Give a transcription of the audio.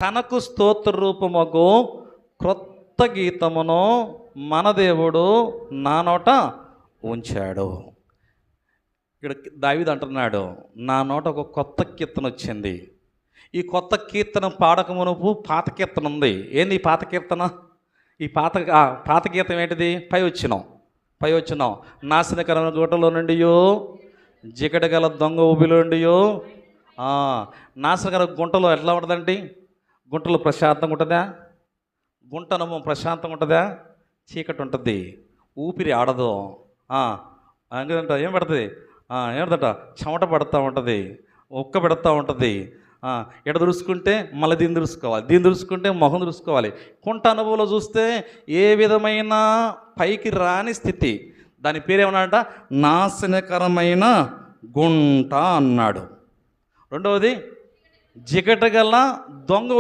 తనకు స్తోత్ర రూపమగు క్రొత్త గీతమును మన దేవుడు నా నోట ఉంచాడు. ఇక్కడ దావీదు అంటున్నాడు, నా నోట ఒక కొత్త కీర్తన వచ్చింది. ఈ కొత్త కీర్తన పాడక మునుపు పాత కీర్తన ఉంది. ఏంది ఈ పాత కీర్తన? ఈ పాత గీతం ఏంటిది? పై వచ్చినాం నాశనకరమైన గుట్టలో నుండియో, జిగట గల దొంగ ఊబిలో నుండియో. నాశనకర గుంటలో ఎట్లా ఉంటుందండి? గుంటలో ప్రశాంతంగా ఉంటుందా? గుంటనము ప్రశాంతంగా ఉంటుందా? చీకటి ఉంటుంది, ఊపిరి ఆడదు. ఏం పడుతుంది? ఏమిటంట, చెమట పడుతూ ఉంటుంది, ఉక్క పెడుతూ ఉంటుంది. ఎడ దురుసుకుంటే మళ్ళీ దీన్ని దురుసుకోవాలి, దీన్ని దురుసుకుంటే మొహం దురుసుకోవాలి. కుంట అనుభవంలో చూస్తే ఏ విధమైన పైకి రాని స్థితి. దాని పేరేమన్నాడంట? నాశనకరమైన గుంట అన్నాడు. రెండవది జిగట గల దొంగ